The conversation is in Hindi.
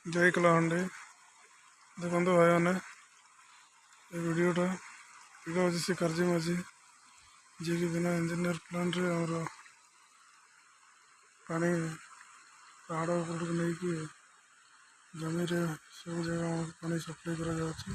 जय कलाहांडी देखो भाई मैंने वीडियोटा वीडियो हूँ से कार्य माझी जी कि बिना इंजीनियर प्लांट रे आमर पानी पहाड़ ऊपर नहीं कि जमी रे सब जगह पानी सप्लाई करा जाउछि।